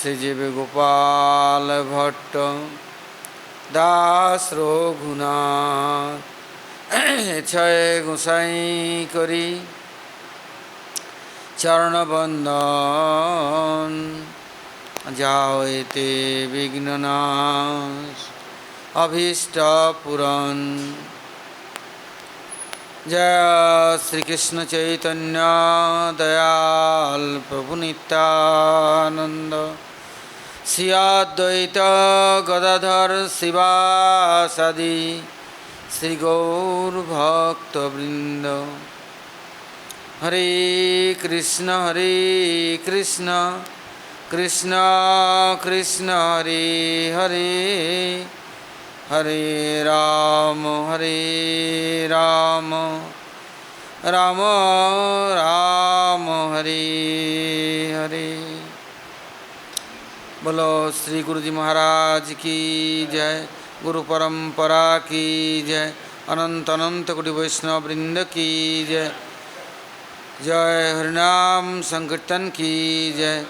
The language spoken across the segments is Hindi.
श्रीजीव गोपाल भट्ट दास रघुनाथ छय गोसाई करी चरण बंदन जाओते विघ्ननाश अभीष्ट पुरन। जय श्री कृष्ण चैतन्य दयाल प्रभु नित्यानंद श्री अद्वैत गदाधर शिवासादि श्री गौर भक्तवृंद। हरे कृष्ण कृष्ण कृष्ण हरे हरे हरे राम राम राम हरे हरे। बोलो श्री गुरु जी महाराज की जय, गुरु परंपरा की जय, अनंत अनंत कोटि वैष्णव वृंद की जय। जय हरिनाम संकीर्तन की जय,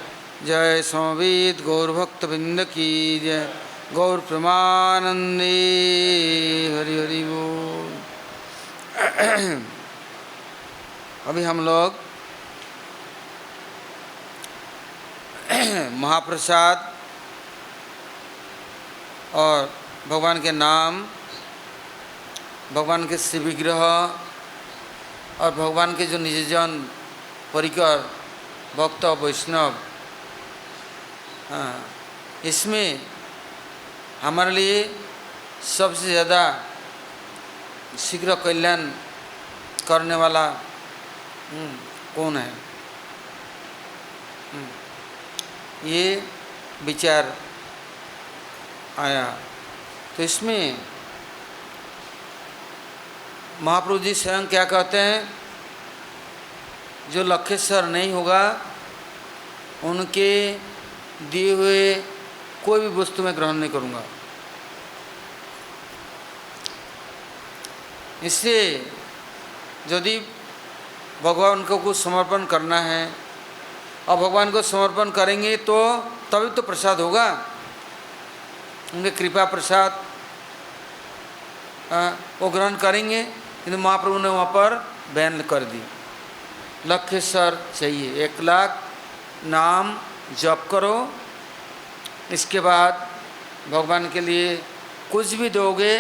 जय समवेत गौर भक्त वृंद की जय। गौर प्रेमानंदे हरि हरि बोल। अभी हम लोग महाप्रसाद और भगवान के नाम, भगवान के श्री विग्रह और भगवान के जो निजजन परिकर भक्त वैष्णव, इसमें हमारे लिए सबसे ज़्यादा शीघ्र कल्याण करने वाला कौन है, ये विचार आया। तो इसमें महाप्रभु जी स्वयं क्या कहते हैं, जो लक्षेश्वर नहीं होगा उनके दिए हुए कोई भी वस्तु मैं ग्रहण नहीं करूँगा। इसलिए यदि भगवान को कुछ समर्पण करना है और भगवान को समर्पण करेंगे तो तभी तो प्रसाद होगा, उनके कृपा प्रसाद वो ग्रहण करेंगे। किंतु महाप्रभु ने वहाँ पर बैन कर दी, लक्षेश्वर चाहिए, 1 लाख नाम जप करो, इसके बाद भगवान के लिए कुछ भी दोगे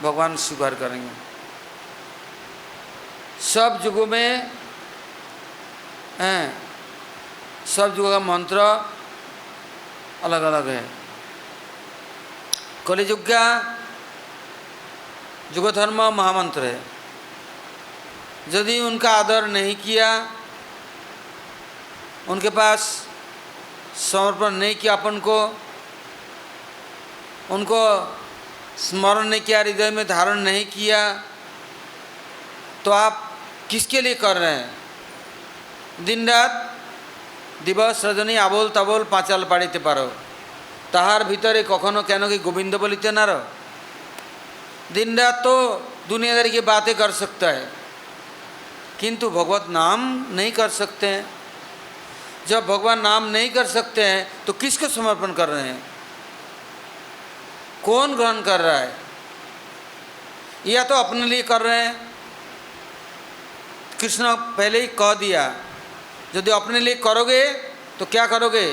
भगवान स्वीकार करेंगे। सब युगों में सब युगों का मंत्र अलग अलग है। कलियुग का युग धर्म महामंत्र है। यदि उनका आदर नहीं किया, उनके पास समर्पण नहीं किया, अपन को उनको स्मरण नहीं किया, हृदय में धारण नहीं किया, तो आप किसके लिए कर रहे हैं? दिन रात दिवस रजनी आबोल ताबोल पाँचाल पाड़ीते पारो, ताहार भीतरे कखनो केन कि गोविंद बोलिते ना रहो। दिन रात तो दुनियादारी की बातें कर सकता है, किंतु भगवत नाम नहीं कर सकते हैं। जब भगवान नाम नहीं कर सकते हैं तो किसको समर्पण कर रहे हैं? कौन ग्रहण कर रहा है? या तो अपने लिए कर रहे हैं। कृष्ण पहले ही कह दिया, यदि अपने लिए करोगे तो क्या करोगे?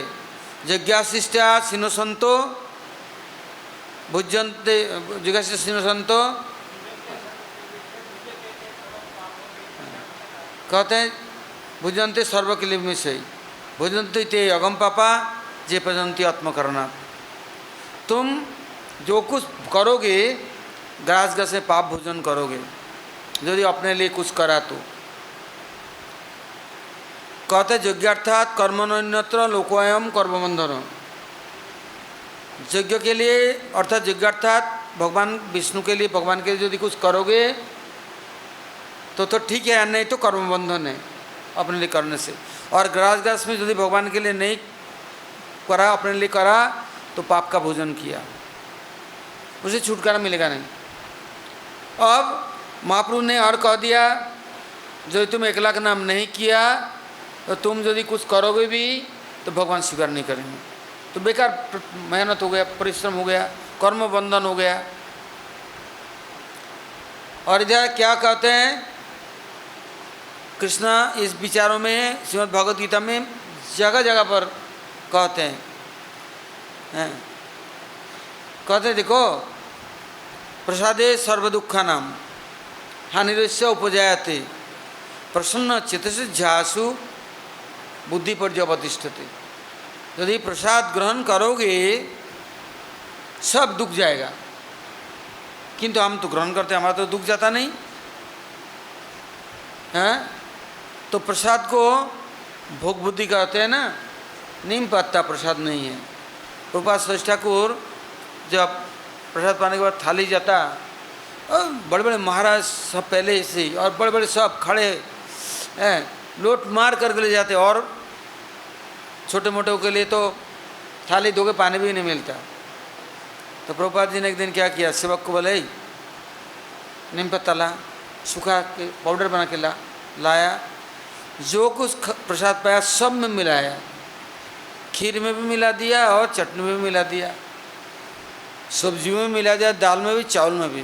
जिज्ञासिष्टा सिनो संतो भुजन्ते, जिज्ञासिष्टा सिनो संतो कहते हैं भुजन्ते सर्वकिल में सही भुजन्ते ते अगम पापा जे भजन्ति आत्मकरणा। तुम जो कुछ करोगे ग्रास ग्रास में पाप भोजन करोगे, यदि अपने लिए कुछ करा तो। कहते यज्ञार्थात कर्मण्यत्र लोकोयम कर्मबंधन। यज्ञ के लिए अर्थात यज्ञार्थात भगवान विष्णु के लिए, भगवान के लिए यदि कुछ करोगे तो ठीक है, नहीं तो कर्मबंधन है अपने लिए करने से। और ग्रास ग्रास में यदि भगवान के लिए नहीं करा, अपने लिए करा, तो पाप का भोजन किया, उसे छुटकारा मिलेगा नहीं। अब महाप्रभु ने और कह दिया, जो तुम 1 लाख नाम नहीं किया तो तुम यदि कुछ करोगे भी तो भगवान स्वीकार नहीं करेंगे। तो तो बेकार मेहनत हो गया, परिश्रम हो गया, कर्म बंधन हो गया। और इधर क्या कहते हैं कृष्णा इस विचारों में श्रीमद् भगवद गीता में जगह जगह पर कहते हैं, कहते हैं देखो प्रसादे सर्व दुखा नाम हानिरस्य उपजायते प्रसन्न चित्तस्य झासु बुद्धि पर्यवतिष्ठते। यदि प्रसाद ग्रहण करोगे सब दुख जाएगा, किंतु हम तो ग्रहण करते, हमारा तो दुख जाता नहीं है। तो प्रसाद को भोग बुद्धि कहते हैं ना, नीम पत्ता प्रसाद नहीं है। प्रभुपाद श्रेष्ठ ठाकुर जब प्रसाद पाने के बाद थाली जाता, और बड़े बड़े महाराज सब पहले से ही और बड़े बड़े सब खड़े हैं, लोट मार करके ले जाते, और छोटे मोटे के लिए तो थाली धो के पानी भी नहीं मिलता। तो प्रभुपाद जी ने एक दिन क्या किया, सेवक को बोले नीम पत्ता ला, सूखा के पाउडर बना के लाया, जो कुछ प्रसाद पाया सब में मिलाया, खीर में भी मिला दिया और चटनी में भी मिला दिया, सब्जियों में मिला दिया, दाल में भी चावल में भी,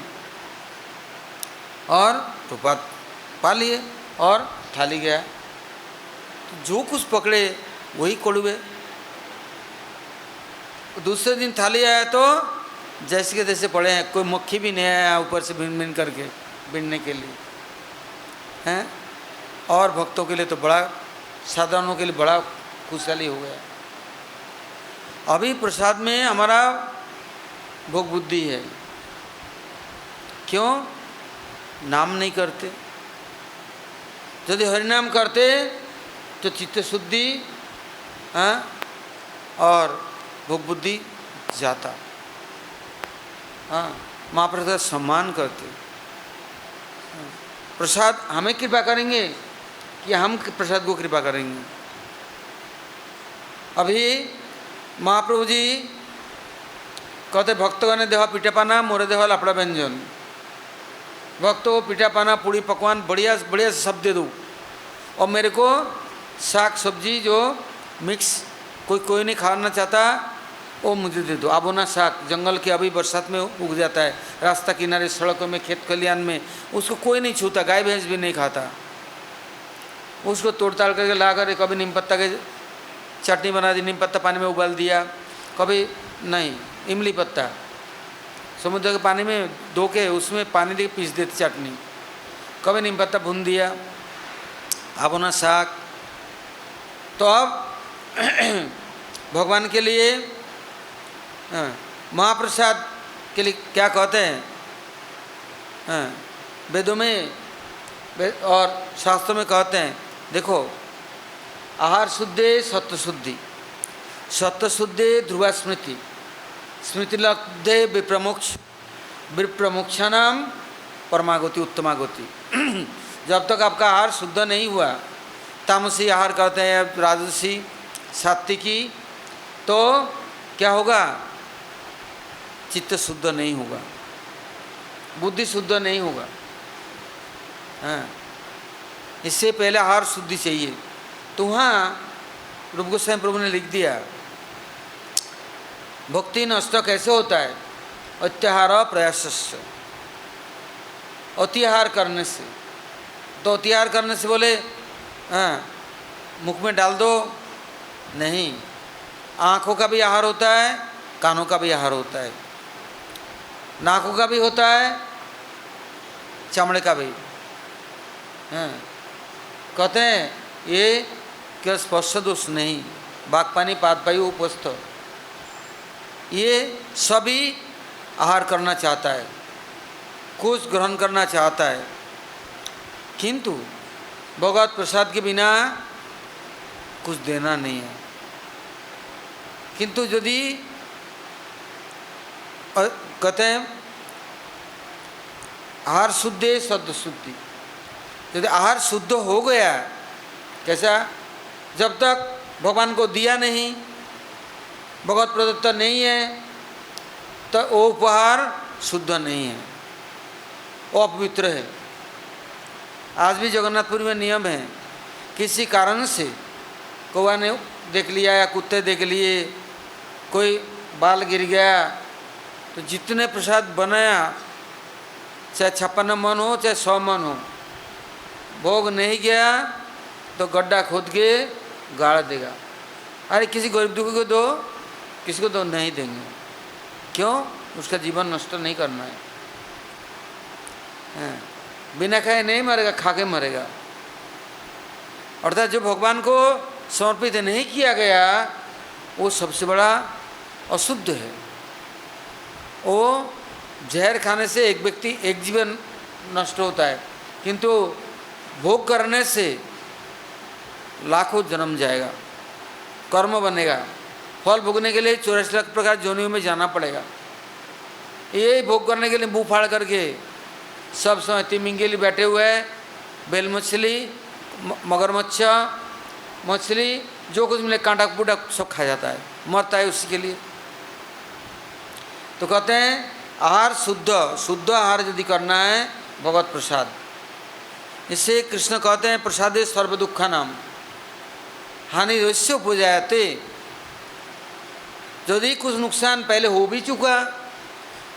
और प्रसाद पा लिए और थाली गया। तो जो कुछ पकड़े वही कड़ुए। दूसरे दिन थाली आया तो जैसे के तैसे पड़े हैं, कोई मक्खी भी नहीं आया ऊपर से भिन भिन करके बिनने के लिए हैं। और भक्तों के लिए तो बड़ा, साधारणों के लिए बड़ा खुशहाली हो गया। अभी प्रसाद में हमारा भोग बुद्धि है, क्यों नाम नहीं करते। यदि हरिनाम करते तो चित्त शुद्धि और भोग बुद्धि जाता। हाँ, महाप्रसाद सम्मान करते। प्रसाद हमें कृपा करेंगे कि हम प्रसाद को कृपा करेंगे। अभी महाप्रभु जी कहते भक्तगण देह पिठा पाना मोरे देह लापड़ा व्यंजन। भक्तों को पिठा पाना पूड़ी पकवान बढ़िया बढ़िया सब दे दो, और मेरे को साग सब्जी जो मिक्स कोई नहीं खाना चाहता वो मुझे दे दो। आबोना साग जंगल के अभी बरसात में उग जाता है, रास्ता किनारे सड़कों में खेत खलियान में, उसको कोई नहीं छूता, गाय भैंस भी नहीं खाता। उसको तोड़ ताड़ करके ला कर कभी नीम पत्ता के चटनी बना दी, नीम पत्ता पानी में उबाल दिया, कभी नहीं इमली पत्ता समुद्र के पानी में धो के उसमें पानी दे पीस देती चटनी, कभी नीम पत्ता भून दिया, आबोना साग। तो अब भगवान के लिए महाप्रसाद के लिए क्या कहते हैं, वेदों में और शास्त्रों में कहते हैं, देखो आहार शुद्धे सत्व शुद्धि, सत्व शुद्धे ध्रुवा स्मृति, स्मृति लब्धे विप्रमोक्षानाम परमागति उत्तमागति। जब तक आपका आहार शुद्ध नहीं हुआ, तामसी आहार कहते हैं राजसी सात्विकी, तो क्या होगा, चित्त शुद्ध नहीं होगा, बुद्धि शुद्ध नहीं होगा। हाँ, इससे पहले आहार शुद्धि चाहिए। तो वहाँ रूप गोस्वामी प्रभु ने लिख दिया, भक्ति नष्ट कैसे होता है, अत्याहार प्रयास, अतिहार करने से। तो अतिहार करने से बोले हाँ मुख में डाल दो, नहीं, आँखों का भी आहार होता है, कानों का भी आहार होता है, नाकों का भी होता है, चमड़े का भी। हाँ, कहते हैं ये क्या स्पर्श दोष नहीं, बागपानी पादपाई उपस्थ, ये सभी आहार करना चाहता है, कुछ ग्रहण करना चाहता है, किंतु भगवत प्रसाद के बिना कुछ देना नहीं है। किंतु यदि कहते हैं आहार शुद्धे सद्ध शुद्धि, यदि आहार शुद्ध हो गया, कैसा, जब तक भगवान को दिया नहीं, भगवत प्रदत्त नहीं है, तो वो उपहार शुद्ध नहीं है, वो अपवित्र है। आज भी जगन्नाथपुरी में नियम है, किसी कारण से कौवा ने देख लिया या कुत्ते देख लिए, कोई बाल गिर गया तो जितने प्रसाद बनाया, चाहे 56 मन हो चाहे 100 मन हो, भोग नहीं गया तो गड्ढा खोद के गाड़ देगा। अरे किसी गरीब दुखी को दो, किसी को तो नहीं देंगे। क्यों? उसका जीवन नष्ट नहीं करना है। बिना खाए नहीं मरेगा, खा के मरेगा। अर्थात जो भगवान को समर्पित नहीं किया गया वो सबसे बड़ा अशुद्ध है। वो जहर खाने से एक व्यक्ति, एक जीवन नष्ट होता है, किंतु भोग करने से लाखों जन्म जाएगा, कर्म बनेगा। फल भोगने के लिए 84 लाख प्रकार जोनियों में जाना पड़ेगा। ये भोग करने के लिए मुंह फाड़ करके सब समय तिमिंगली बैठे हुए हैं, बेल मछली, मगरमच्छ, मछली, जो कुछ मिले कांटा कूटा सब खा जाता है, मरता है उसी के लिए। तो कहते हैं आहार शुद्ध आहार यदि करना है भगवत प्रसाद। इससे कृष्ण कहते हैं प्रसादे सर्व दुखा नाम हानि रस्य उपजायते। यदि कुछ नुकसान पहले हो भी चुका,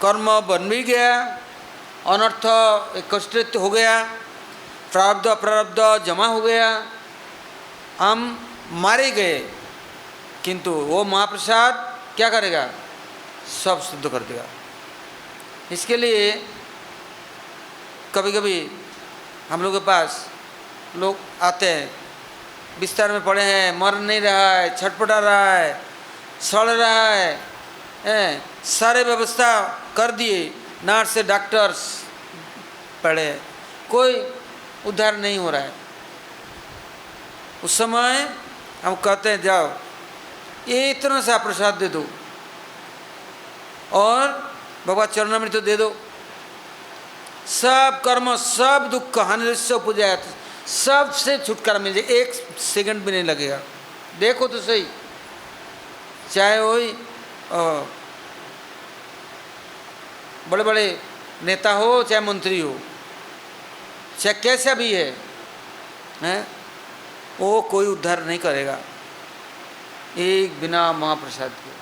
कर्म बन भी गया, अनर्थ कष्ट हो गया, प्रारब्ध अप्रारब्ध जमा हो गया, हम मारे गए, किंतु वो महाप्रसाद क्या करेगा? सब शुद्ध कर देगा। इसके लिए कभी कभी हम लोग के पास लोग आते हैं, बिस्तर में पड़े हैं, मर नहीं रहा है, छटपटा रहा है, सड़ रहा है, सारे व्यवस्था कर दिए, नर्स से डॉक्टर्स पड़े, कोई उद्धार नहीं हो रहा है। उस समय हम कहते हैं जाओ ये इतना सा प्रसाद दे दो और भगवत चरणामृत तो दे दो, सब कर्म सब दुख हानि से उपजाया, सब से छुटकारा मिल जाए, 1 सेकंड भी नहीं लगेगा। देखो तो सही, चाहे वही बड़े बड़े नेता हो चाहे मंत्री हो, चाहे कैसा भी है, वो कोई उद्धार नहीं करेगा एक बिना महाप्रसाद के।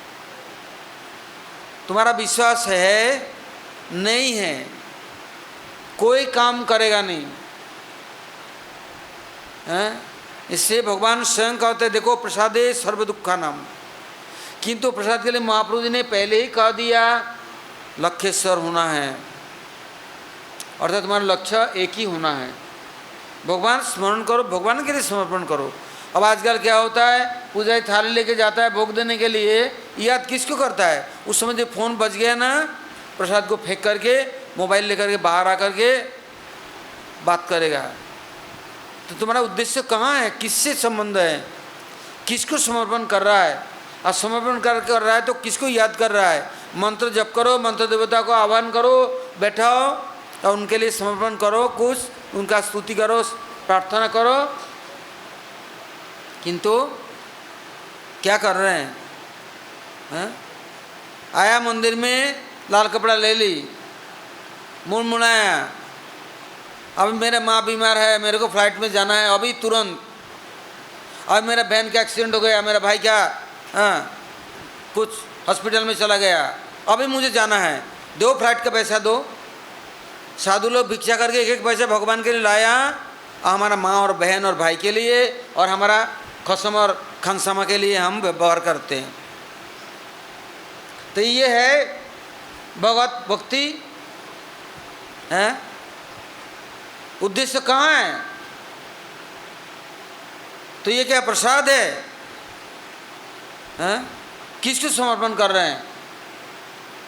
तुम्हारा विश्वास है नहीं है, कोई काम करेगा नहीं। इससे भगवान स्वयं कहते देखो प्रसादे सर्व दुखा नाम। किंतु प्रसाद के लिए महाप्रभु जी ने पहले ही कह दिया लक्ष्येश्वर होना है, अर्थात तुम्हारा लक्ष्य एक ही होना है, भगवान स्मरण करो, भगवान के लिए समर्पण करो। अब आजकल क्या होता है, पूजा थाली लेके जाता है भोग देने के लिए, याद किसको करता है? उस समय जो फ़ोन बज गया ना, प्रसाद को फेंक करके मोबाइल लेकर के बाहर आकर के बात करेगा। तो तुम्हारा उद्देश्य कहाँ है, किससे संबंध है, किसको समर्पण कर रहा है? और समर्पण कर रहा है तो किसको याद कर रहा है? मंत्र जप करो, मंत्र देवता को आह्वान करो, बैठाओ और उनके लिए समर्पण करो, कुछ उनका स्तुति करो, प्रार्थना करो। किंतु क्या कर रहे हैं? आया मंदिर में, लाल कपड़ा ले ली, मुड़मुड़ाया, अभी मेरा माँ बीमार है, मेरे को फ्लाइट में जाना है अभी तुरंत, अब मेरा बहन का एक्सीडेंट हो गया, मेरा भाई का कुछ हॉस्पिटल में चला गया, अभी मुझे जाना है, दो फ्लाइट का पैसा दो। साधु लोग भिक्षा करके एक एक पैसा भगवान के लिए लाया, हमारा माँ और बहन और भाई के लिए और हमारा खसम और खनसमा के लिए हम व्यवहार करते हैं। तो ये है भगवत भक्ति है। उद्देश्य कहाँ है? तो ये क्या प्रसाद है? किसको समर्पण कर रहे हैं?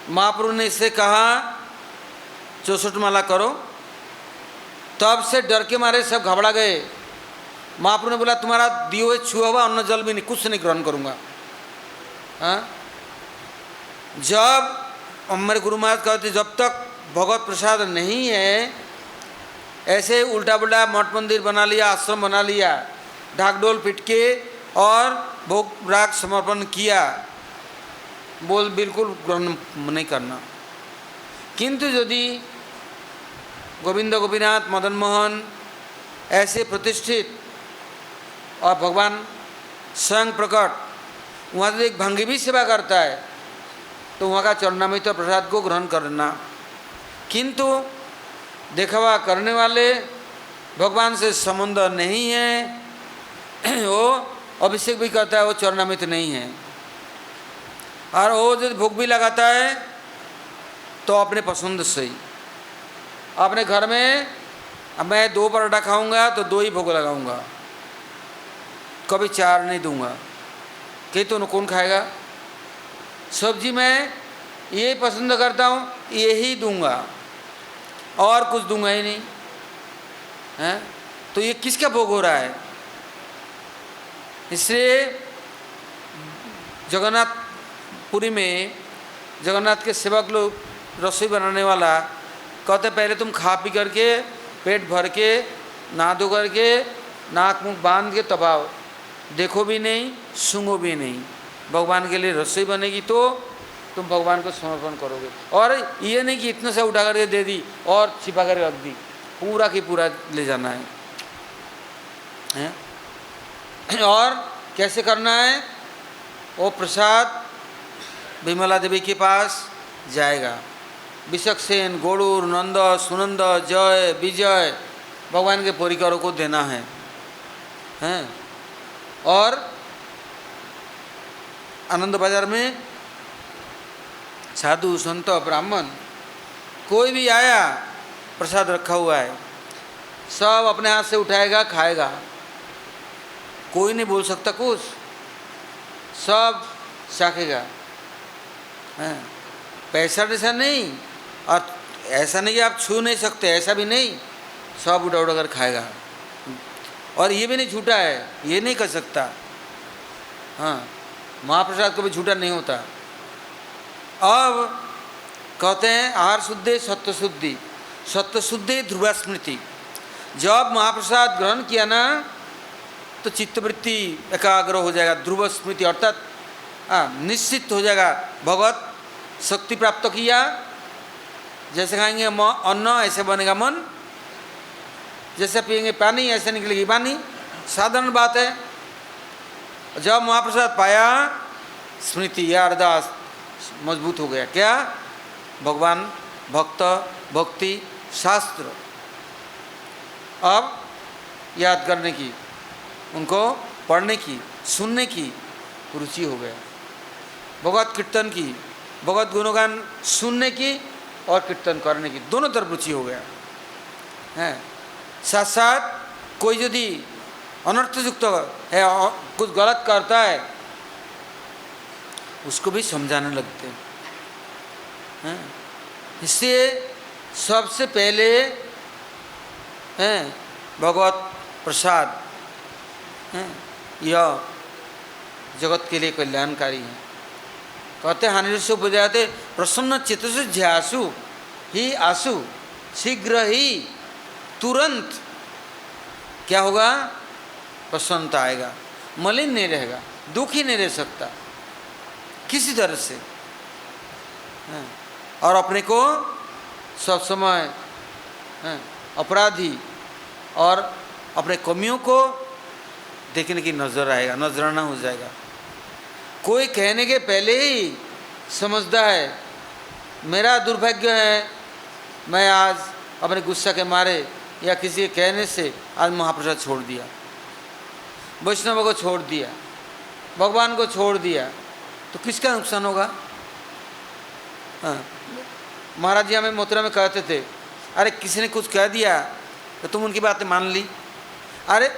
महाप्रभु ने इससे कहा 64 माला करो, तब से डर के मारे सब घबरा गए। महाप्रभु ने बोला तुम्हारा दिए हुए छुआ हुआ अन्न जल भी नहीं, कुछ नहीं ग्रहण करूँगा। जब मेरे गुरु महाराज कहते जब तक भगवत प्रसाद नहीं है, ऐसे उल्टा पुल्टा मठ मंदिर बना लिया, आश्रम बना लिया, ढाकढोल पिट के और भोग राग समर्पण किया, बोल बिल्कुल ग्रहण नहीं करना। किंतु यदि गोविंद गोपीनाथ मदन मोहन ऐसे प्रतिष्ठित और भगवान स्वयं प्रकट वहाँ से एक भंगी भी सेवा करता है तो वहाँ का चरणामृत प्रसाद को ग्रहण करना। किंतु दिखावा करने वाले, भगवान से संबंध नहीं है, वो अभिषेक भी करता है, वो चरणामृत नहीं है, और वो जो भोग भी लगाता है तो अपने पसंद से ही। अपने घर में अब मैं 2 पराठा खाऊंगा तो 2 ही भोग लगाऊंगा, कभी 4 नहीं दूंगा। कहीं तो कौन खाएगा? सब्जी मैं ये पसंद करता हूँ, यही दूंगा, और कुछ दूंगा ही नहीं है। तो ये किसका भोग हो रहा है? इसलिए जगन्नाथपुरी में जगन्नाथ के सेवक लोग, रसोई बनाने वाला कहते पहले तुम खा पी करके पेट भर के नहा धो करके नाक मुंह बांध के तब आओ, देखो भी नहीं सूंघो भी नहीं। भगवान के लिए रसोई बनेगी तो तुम भगवान को समर्पण करोगे। और ये नहीं कि इतना सा उठा करके दे दी और छिपा कर रख दी, पूरा की पूरा ले जाना है? और कैसे करना है? वो प्रसाद विमला देवी के पास जाएगा। विशक्सेन, गोड़ूर, नंद, सुनंद, जय, विजय भगवान के परिकरों को देना है, हैं? और आनंद बाजार में साधु संत ब्राह्मण कोई भी आया, प्रसाद रखा हुआ है, सब अपने हाथ से उठाएगा, खाएगा, कोई नहीं बोल सकता कुछ, सब चाखेगा। पैसा वैसा नहीं, और ऐसा नहीं कि आप छू नहीं सकते, ऐसा भी नहीं, सब उठा उठा कर खाएगा। और ये भी नहीं झूठा है, ये नहीं कर सकता। हाँ, महाप्रसाद कभी झूठा नहीं होता। अब कहते हैं आहार शुद्धि सत्व शुद्धि, सत्व शुद्धि ध्रुव स्मृति। जब महाप्रसाद ग्रहण किया ना तो चित्तवृत्ति एकाग्र हो जाएगा, ध्रुव स्मृति अर्थात निश्चित हो जाएगा। भगवत शक्ति प्राप्त किया, जैसे खाएंगे अन्न ऐसे बनेगा मन, जैसे पिएंगे पानी ऐसे निकलेगी वाणी, साधारण बात है। जब महाप्रसाद पाया, स्मृति या अरदास मजबूत हो गया। क्या? भगवान, भक्त, भक्ति, शास्त्र अब याद करने की, उनको पढ़ने की, सुनने की रुचि हो गया। भगवत कीर्तन की, भगवत गुणगान सुनने की और कीर्तन करने की, दोनों तरफ रुचि हो गया है। साथ साथ कोई यदि अनर्थयुक्त है, कुछ गलत करता है, उसको भी समझाने लगते हैं। इसलिए सबसे पहले भगवत प्रसाद यह जगत के लिए कल्याणकारी है। कहते हानि से उपजाते प्रसन्न चित्त से ध्यासु ही आसु, शीघ्र ही तुरंत क्या होगा? प्रसन्नता आएगा, मलिन नहीं रहेगा, दुखी नहीं रह सकता किसी तरह से। और अपने को सब समय अपराधी और अपने कमियों को देखने की नजर आएगा, नजराना हो जाएगा। कोई कहने के पहले ही समझता है मेरा दुर्भाग्य है, मैं आज अपने गुस्सा के मारे या किसी के कहने से आज महाप्रसाद छोड़ दिया, वैष्णव को छोड़ दिया, भगवान को छोड़ दिया, तो किसका नुकसान होगा? महाराज जी हमें मथुरा में कहते थे, अरे किसी ने कुछ कह दिया तो तुम उनकी बातें मान ली। अरे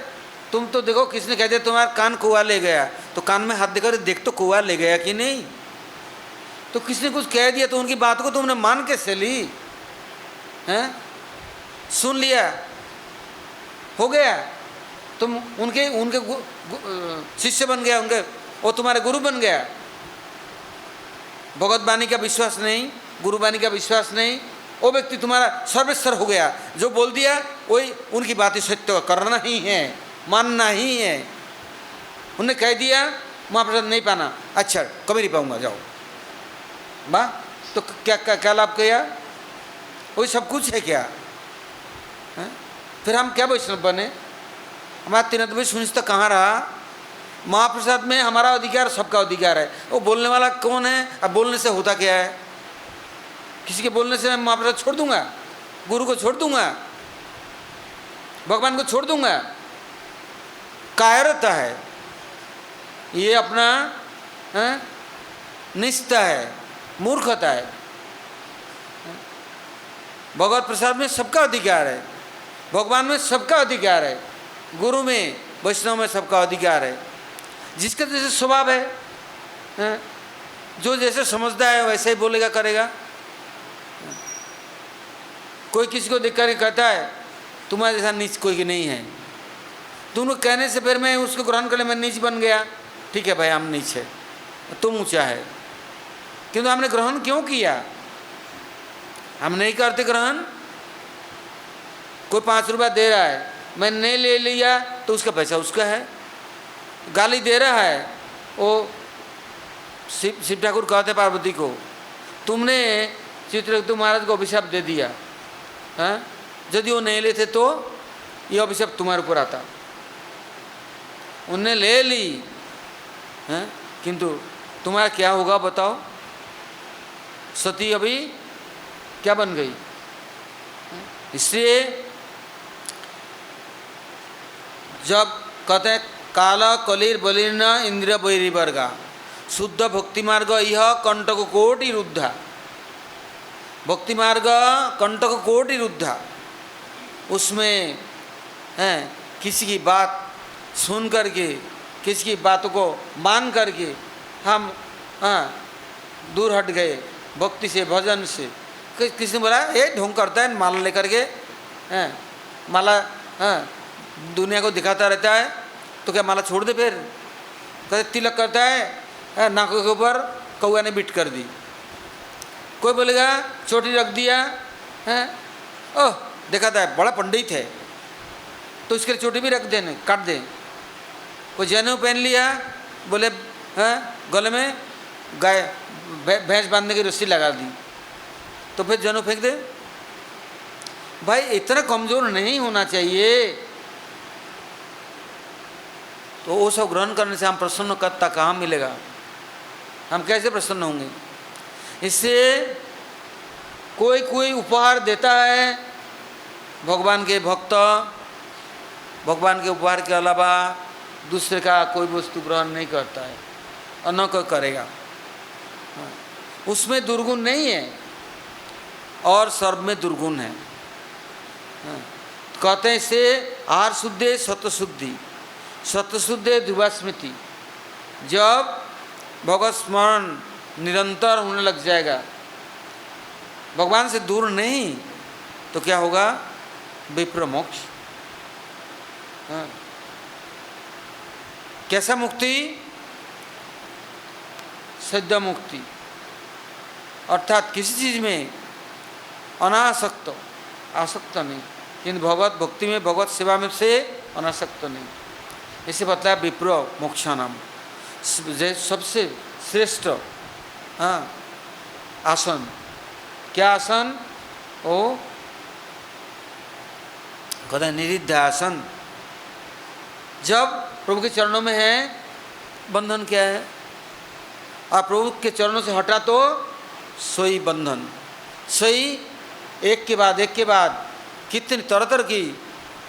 तुम तो देखो, किसने कह दिया तुम्हारा कान कौवा ले गया, तो कान में हाथ देकर देख तो कौवा ले गया कि नहीं। तो किसने कुछ कह दिया तो उनकी बात को तुमने मान कैसे ली? हैं? सुन लिया, हो गया, तुम उनके उनके शिष्य बन गया, उनके वो तुम्हारे गुरु बन गया। भगवत वाणी का विश्वास नहीं, गुरु वाणी का विश्वास नहीं, वो व्यक्ति तुम्हारा सर्वेश्वर हो गया। जो बोल दिया वही उनकी बातें सत्य करना ही है, मानना ही है। उन्होंने कह दिया महाप्रसाद नहीं पाना, अच्छा कभी नहीं पाऊंगा, जाओ वाह, तो क्या क्या क्या लाभ किया? वही सब कुछ है क्या? है? फिर हम क्या वैष्णव बने? हमारा 93 सुनिश्चित कहाँ रहा? महाप्रसाद में हमारा अधिकार सबका अधिकार है। वो बोलने वाला कौन है? अब बोलने से होता क्या है? किसी के बोलने से मैं महाप्रसाद छोड़ दूंगा? गुरु को छोड़ दूंगा? भगवान को छोड़ दूंगा? कायरता है ये, अपना निष्ठा है, मूर्खता है। भगवत प्रसाद में सबका अधिकार है, भगवान में सबका अधिकार है, गुरु में, वैष्णव में सबका अधिकार है। जिसका जैसे स्वभाव है, जो जैसे समझता है वैसे ही बोलेगा करेगा। कोई किसी को देख कर कहता है तुम्हारे जैसा नीच कोई नहीं है, दोनों कहने से फिर मैं उसको ग्रहण कर ले, मैं नीच बन गया। ठीक है भाई, हम नीच है, तुम ऊंचा है, किंतु हमने ग्रहण क्यों किया? हम नहीं करते ग्रहण। कोई 5 रुपया दे रहा है, मैंने नहीं ले लिया तो उसका पैसा उसका है। गाली दे रहा है, वो शिव ठाकुर कहते पार्वती को, तुमने चित्रकेतु महाराज को अभिशाप दे दिया, हाँ? यदि वो नहीं लेते तो ये अभिशाप तुम्हारे ऊपर आता। उनने ले ली, हाँ? किंतु तुम्हारा क्या होगा बताओ? सती अभी क्या बन गई? इसलिए जब कहते हैं काला कलिर बलिर्न इंद्र बैरिवर्गा शुद्ध भक्ति मार्ग यह कंटक कोटि रुद्धा, भक्ति मार्ग कंटक कोटि रुद्धा। उसमें हैं किसी की बात सुन करके, किसी की बातों को मान करके हम दूर हट गए भक्ति से, भजन से। किसी ने बोला ये ढोंग करता है, माला लेकर के माला दुनिया को दिखाता रहता है, तो क्या माला छोड़ दे? फिर कहते तिलक करता है, नाकों के ऊपर कौआ ने बिट कर दी। कोई बोलेगा चोटी रख दिया है, ओह दिखाता है बड़ा पंडित है, तो इसके लिए चोटी भी रख देने, काट दें। कोई जनेऊ पहन लिया, बोले गले में गाय भैंस बांधने की रस्सी लगा दी, तो फिर जनेऊ फेंक दे। भाई इतना कमज़ोर नहीं होना चाहिए। तो वो सब ग्रहण करने से हम प्रसन्न करता कहाँ मिलेगा? हम कैसे प्रसन्न होंगे? इससे कोई कोई उपहार देता है, भगवान के भक्त भगवान के उपहार के अलावा दूसरे का कोई वस्तु ग्रहण नहीं करता है, और न कोई करेगा। उसमें दुर्गुण नहीं है और सर्व में दुर्गुण है। कहते हैं इसे आहार शुद्धे सत्वशुद्धि, सत्वशुद्धे ध्रुवा स्मृति। जब भगवत स्मरण निरंतर होने लग जाएगा, भगवान से दूर नहीं, तो क्या होगा? विप्र मोक्ष। कैसा मुक्ति? सिद्ध मुक्ति, अर्थात किसी चीज में अनासक्त, आसक्त नहीं, किंतु भगवत भक्ति में, भगवत सेवा में से अनासक्त नहीं। इसे बताया विप्र मोक्षा नाम, सबसे श्रेष्ठ आसन। क्या आसन? ओ कहते हैं निरिद्ध आसन। जब प्रभु के चरणों में है, बंधन क्या है? और प्रभु के चरणों से हटा तो सोई बंधन। सोई एक के बाद एक के बाद कितनी तरह तरह की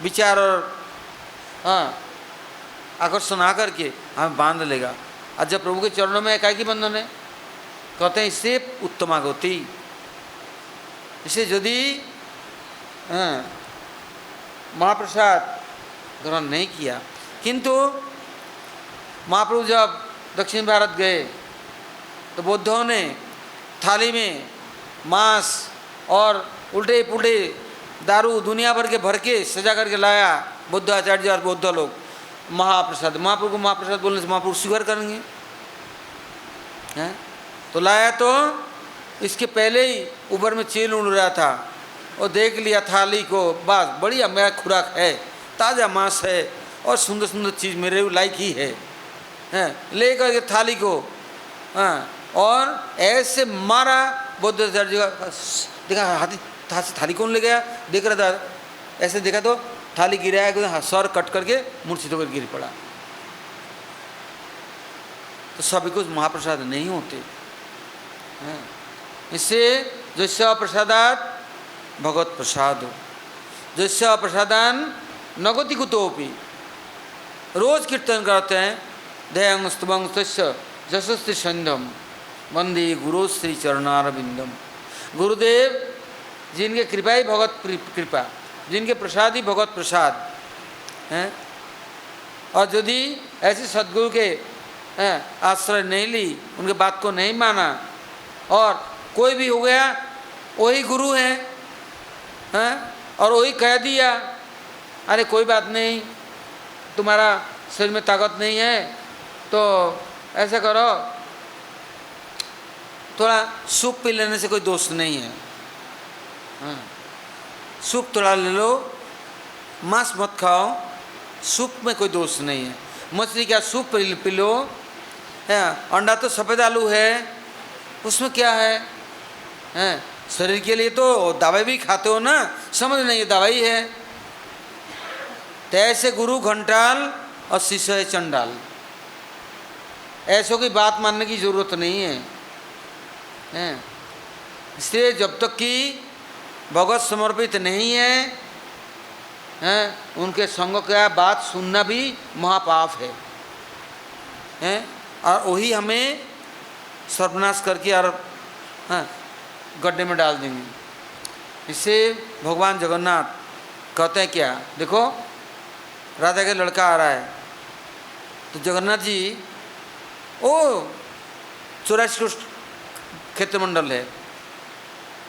विचार और आकर्षण आकर के हमें बांध लेगा। और जब प्रभु के चरणों में एकाकी बंधन है, कहते हैं इससे उत्तमागति। इसे यदि महाप्रसाद ग्रहण नहीं किया, किंतु महाप्रभु जब दक्षिण भारत गए तो बौद्धों ने थाली में मांस और उल्टे पुल्टे दारू दुनिया भर के सजा करके लाया बुद्ध आचार्य और बौद्ध लोग। महाप्रसाद, महाप्रभु को महाप्रसाद बोलने से महाप्रभु स्वीकार करेंगे हैं? तो लाया तो इसके पहले ही ऊपर में चील उड़ रहा था, और देख लिया थाली को, बस बढ़िया मेरा खुराक है, ताज़ा मांस है और सुंदर सुंदर चीज़ मेरे लायक ही है, ले करके थाली को और ऐसे मारा। बौद्ध आचार्य का देखा हाथी थाली कौन ले गया, देख रहा था, ऐसे देखा तो थाली गिराया, सर कट करके मूर्छित होकर गिर पड़ा। तो सभी कुछ महाप्रसाद नहीं होते हैं। इससे जैसे प्रसादात भगवत प्रसाद हो, जैसे प्रसादान नगति कुतोपि, रोज कीर्तन करते हैं दयांग स्तुभंग तस्य जशस्ति संधम वंदे गुरु श्री चरणारविंदम। गुरुदेव जिनके कृपा ही भगवत कृपा, जिनके प्रसाद ही भगवत प्रसाद हैं। और यदि ऐसे सदगुरु के आश्रय नहीं ली, उनके बात को नहीं माना और कोई भी हो गया वही गुरु है और वही कह दिया अरे कोई बात नहीं, तुम्हारा शरीर में ताकत नहीं है तो ऐसा करो, थोड़ा सूप पी लेने से कोई दोष नहीं है, सूप थोड़ा ले लो, मांस मत खाओ, सूप में कोई दोष नहीं है। मछली का सूप पी लो, अंडा तो सफ़ेद आलू है, उसमें क्या है शरीर के लिए तो दवाई भी खाते हो ना, समझ नहीं दवाई है। तो ऐसे गुरु घंटाल और शिष्य है चंडाल, ऐसों की बात मानने की जरूरत नहीं है। इसलिए जब तक कि भगवत समर्पित नहीं है, उनके संग का बात सुनना भी महापाप है और वही हमें सर्वनाश करके और गड्ढे में डाल देंगे। इससे भगवान जगन्नाथ कहते हैं क्या, देखो राधा का लड़का आ रहा है तो जगन्नाथ जी ओ 84 क्षेत्रमंडल है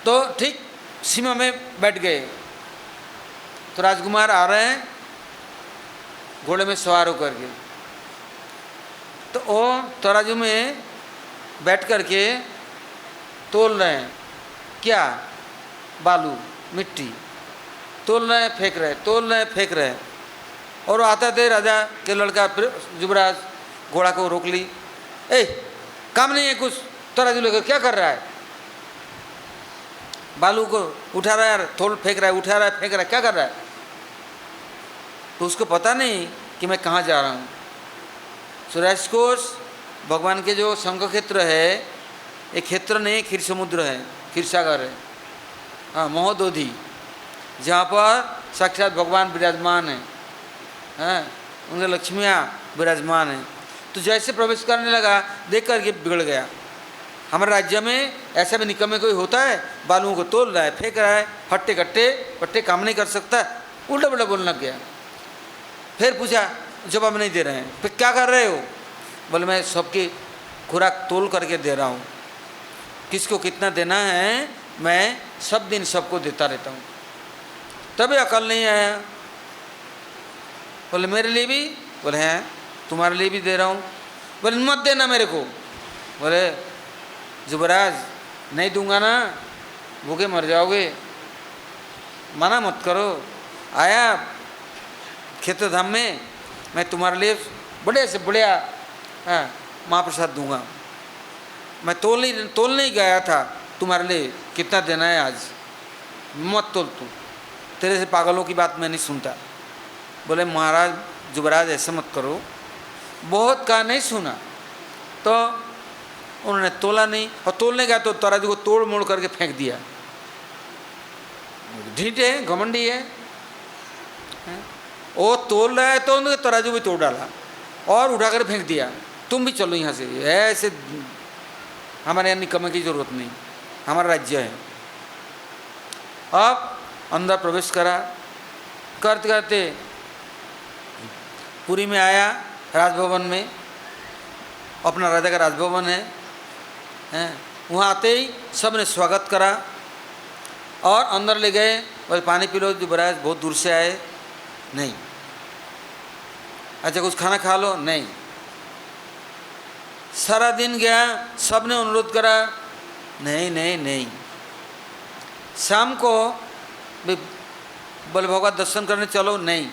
तो ठीक सीमा में बैठ गए। तो राजकुमार आ रहे हैं घोड़े में सवार होकर के, तो वो तराजू में बैठ कर के तोल रहे हैं, क्या बालू मिट्टी तोल रहे हैं, फेंक रहे हैं, तोल रहे हैं, फेंक रहे हैं। और आते थे राजा के लड़का युवराज घोड़ा को रोक ली, ए काम नहीं है कुछ, तराजू लेकर क्या कर रहा है, बालू को उठा रहा है, थोल फेंक रहा है, उठा रहा है, फेंक रहा है, क्या कर रहा है। तो उसको पता नहीं कि मैं कहाँ जा रहा हूँ। सूर्यास्त कोष भगवान के जो शंख क्षेत्र है, एक क्षेत्र नहीं, क्षीर समुद्र है, क्षीर सागर है, हाँ महोदधि, जहाँ पर साक्षात भगवान विराजमान है, उनके लक्ष्मियाँ विराजमान हैं। तो जैसे प्रवेश करने लगा देख करके बिगड़ गया। हमारे राज्य में ऐसा भी निकम्मे कोई होता है, बालुओं को तोल रहा है, फेंक रहा है, फट्टे कट्टे पट्टे काम नहीं कर सकता, उल्टा पुल्टा बोलने लग गया। फिर पूछा, जवाब नहीं दे रहे हैं, फिर क्या कर रहे हो, बोले मैं सबकी खुराक तोल करके दे रहा हूँ, किसको कितना देना है मैं सब दिन सबको देता रहता हूँ। तभी अकल नहीं आया। बोले मेरे लिए भी, बोले हैं तुम्हारे लिए भी दे रहा हूँ, बोले मत देना मेरे को, बोले युवराज नहीं दूंगा ना, भूखे मर जाओगे, मना मत करो, आया क्षेत्र धाम में मैं तुम्हारे लिए बड़े से बढ़िया महाप्रसाद दूंगा। मैं तोल नहीं गया था तुम्हारे लिए कितना देना है आज, मत तोल तू, तेरे से पागलों की बात मैं नहीं सुनता। बोले महाराज युवराज ऐसा मत करो, बहुत कहा नहीं सुना, तो उन्होंने तोला नहीं, और तोलने गया तो तराजू को तोड़ मोड़ करके फेंक दिया। ढीठ है, घमंडी है, वो तोल रहा है तो उन्होंने तराजू भी तोड़ डाला और उठा कर फेंक दिया, तुम भी चलो यहाँ से, ऐसे हमारे यहाँ निकम्मे की जरूरत नहीं, हमारा राज्य है। अब अंदर प्रवेश करा, करते करते पुरी में आया, राजभवन में, अपना राजा का राजभवन है, वहाँ आते ही सब ने स्वागत करा और अंदर ले गए, बोले पानी पी लो युवराज, बहुत दूर से आए, नहीं। अच्छा कुछ खाना खा लो, नहीं। सारा दिन गया, सब ने अनुरोध करा, नहीं नहीं नहीं। शाम को बोले भगवान दर्शन करने चलो, नहीं।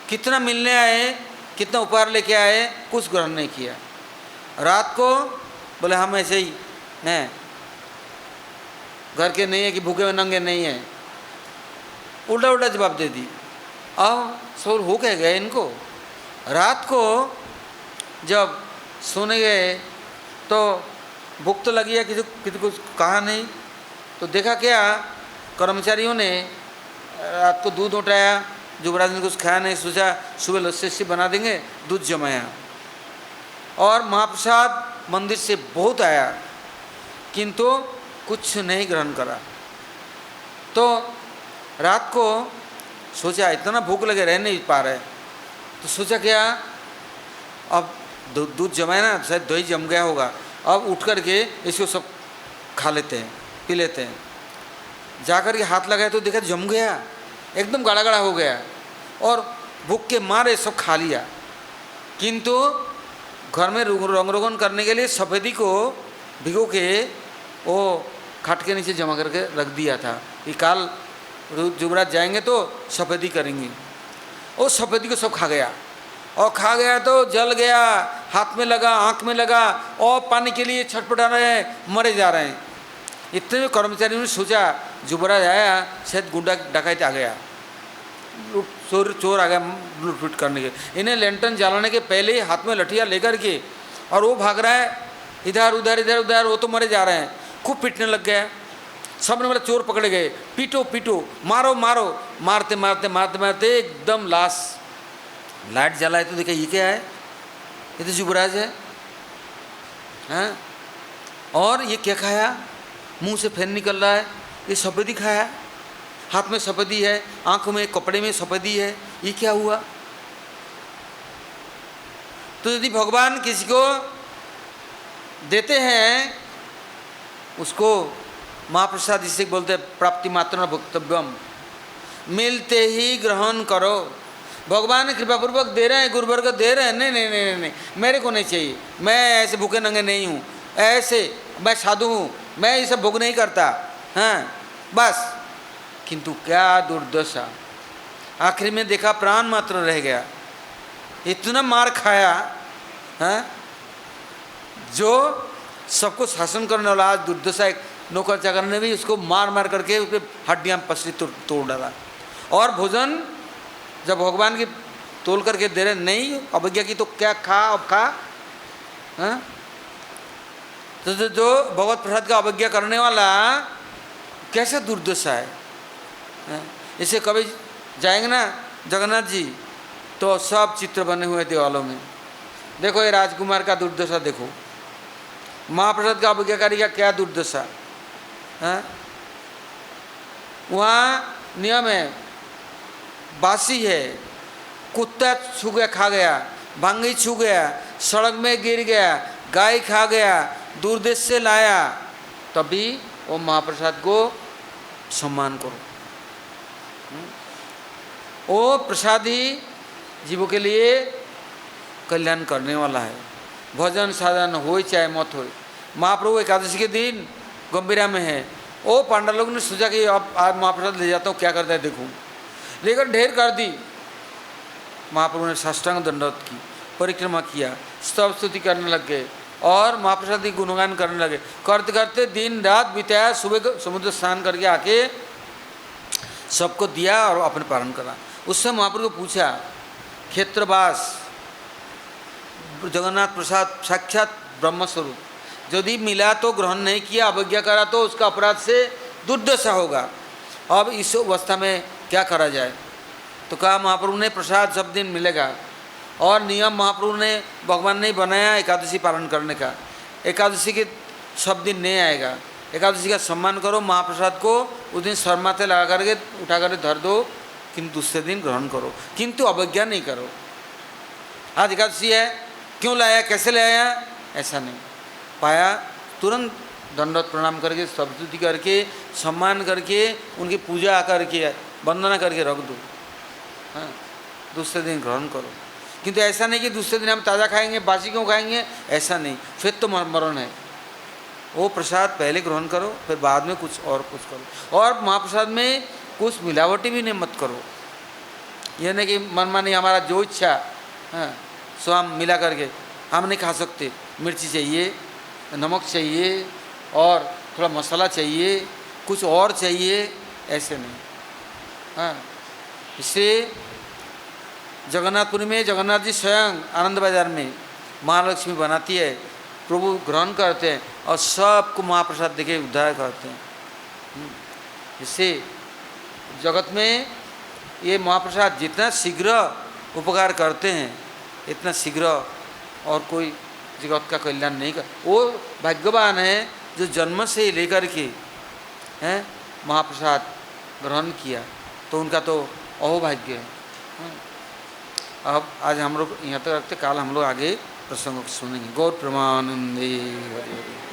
कितना मिलने आए, कितना उपहार लेके आए, कुछ ग्रहण नहीं किया। रात को बोले हम ऐसे ही हैं, घर के नहीं है कि भूखे में नंगे नहीं है, उल्टा उल्टा जवाब दे दी। अब सोर हो क्या गया इनको। रात को जब सोने गए तो भूख तो लगी है, किसी किसी कुछ कहा नहीं, तो देखा क्या, कर्मचारियों ने रात को दूध उठाया, युवराज ने कुछ खाया नहीं, सोचा सुबह लस्सी बना देंगे, दूध जमाया और महाप्रसाद मंदिर से बहुत आया किंतु कुछ नहीं ग्रहण करा। तो रात को सोचा इतना भूख लगे रह नहीं पा रहे, तो सोचा क्या, अब दूध जमाया ना, शायद दही जम गया होगा, अब उठ कर के इसको सब खा लेते हैं, पी लेते हैं। जाकर के हाथ लगाए तो देखा जम गया, एकदम गाढ़ा गाढ़ा हो गया और भूख के मारे सब खा लिया। किंतु घर में रंग रोगन करने के लिए सफ़ेदी को भिगो के वो खाट के नीचे जमा करके रख दिया था कि काल युवराज जाएंगे तो सफ़ेदी करेंगे। वो सफ़ेदी को सब खा गया और खा गया तो जल गया, हाथ में लगा, आँख में लगा और पानी के लिए छटपटा रहे हैं, मरे जा रहे हैं। इतने में कर्मचारियों ने सोचा युवराज आया, शायद गुंडा डकैत आ गया, चोर आ गया लूटफूट करने के। इन्हें लैंटर्न जलाने के पहले ही हाथ में लठिया लेकर के और वो भाग रहा है इधर उधर इधर उधर, वो तो मरे जा रहे हैं। खूब पीटने लग गया, सब ने बोला चोर पकड़े गए, पीटो पीटो, मारो मारो, मारते मारते मारते मारते एकदम लाश। लाइट जलाए तो देखा ये क्या है, ये तो युवराज है, हाँ? और ये क्या खाया, मुंह से फैन निकल रहा है, ये सफ़ेदी खाया, हाथ में सफ़ेदी है, आंखों में कपड़े में सफ़ेदी है, ये क्या हुआ। तो यदि भगवान किसी को देते हैं उसको महाप्रसाद इसे बोलते हैं प्राप्ति मात्र भोक्तव्यम, मिलते ही ग्रहण करो। भगवान कृपापूर्वक दे रहे हैं, गुरुवर को दे रहे हैं, नहीं नहीं नहीं नहीं मेरे को नहीं चाहिए, मैं ऐसे भूखे नंगे नहीं हूँ, ऐसे मैं साधु हूँ, मैं ये सब भोग नहीं करता, हाँ बस। किंतु क्या दुर्दशा, आखिर में देखा प्राण मात्र रह गया, इतना मार खाया, हाँ? जो सबको शासन करने वाला आज दुर्दशा, एक नौकर चाकर ने भी उसको मार मार करके उसके हड्डियाँ पसली तोड़ डाला। और भोजन जब भगवान की तोल करके दे रहे नहीं, अवज्ञा की तो क्या खा, अब खा, हाँ? तो जो भगवत प्रसाद का अवज्ञा करने वाला कैसा दुर्दशा है, हाँ? इसे कभी जाएंगे ना जगन्नाथ जी तो सब चित्र बने हुए दीवालों में, देखो ये राजकुमार का दुर्दशा देखो, महाप्रसाद का अवज्ञाकारी का क्या दुर्दशा, हाँ? वहाँ नियम है, बासी है, कुत्ता छू गया खा गया, भांगी छू गया, सड़क में गिर गया, गाय खा गया, दूर देश से लाया, तभी वो महाप्रसाद को सम्मान करो। वो प्रसादी जीवों के लिए कल्याण करने वाला है। भजन साधन हो चाहे मत हो। महाप्रभु एकादशी के दिन गंभीरा में है, वो पांडा लोग ने सोचा कि अब आज महाप्रसाद ले जाता हूँ, क्या करता है देखूँ, लेकर ढेर कर दी। महाप्रभु ने साष्टांग दंडवत की, परिक्रमा किया, स्तव स्तुति करने लग गए और महाप्रसाद की गुणगान करने लगे। करते करते दिन रात बिताया, सुबह समुद्र स्नान करके आके सबको दिया और अपने पारण करा। उससे महाप्रभु को पूछा, क्षेत्रवास जगन्नाथ प्रसाद साक्षात ब्रह्मस्वरूप, यदि मिला तो ग्रहण नहीं किया, अवज्ञा करा तो उसका अपराध से दुर्दशा होगा, अब इस अवस्था में क्या करा जाए। तो कहा महाप्रभु ने प्रसाद सब दिन मिलेगा और नियम महाप्रभु ने भगवान ने बनाया एकादशी पालन करने का, एकादशी के सब दिन नहीं आएगा, एकादशी का सम्मान करो, महाप्रसाद को उस दिन सर माथे लगा करके उठा करके धर दो, किंतु दूसरे दिन ग्रहण करो, किंतु अवज्ञा नहीं करो। आज एकादशी है, क्यों लाया, कैसे लाया, ऐसा नहीं, पाया तुरंत दंडवत प्रणाम करके स्तुति करके सम्मान करके उनकी पूजा करके वंदना करके रख दो, हाँ दूसरे दिन ग्रहण करो। किंतु ऐसा नहीं कि दूसरे दिन हम ताज़ा खाएंगे, बासी क्यों खाएंगे, ऐसा नहीं, फिर तो मरण है। वो प्रसाद पहले ग्रहण करो, फिर बाद में कुछ और कुछ करो। और महाप्रसाद में कुछ मिलावटी भी नहीं मत करो, यह नहीं कि मनमानी हमारा जो इच्छा, हाँ सो हम मिला करके हम नहीं खा सकते, मिर्ची चाहिए, नमक चाहिए और थोड़ा मसाला चाहिए, कुछ और चाहिए, ऐसे नहीं, हाँ। इससे जगन्नाथपुरी में जगन्नाथ जी स्वयं आनंद बाजार में महालक्ष्मी बनाती है, प्रभु ग्रहण करते हैं और सबको महाप्रसाद देके उद्धार करते हैं। इससे जगत में ये महाप्रसाद जितना शीघ्र उपकार करते हैं, इतना शीघ्र और कोई जगत का कल्याण नहीं कर। वो भाग्यवान है जो जन्म से ही लेकर के हैं महाप्रसाद ग्रहण किया, तो उनका तो अहोभाग्य है। अब आज हम लोग यहाँ तक रखते, काल हम लोग आगे प्रसंगों को सुनेंगे। गौर प्रमानंदे हरि हरि।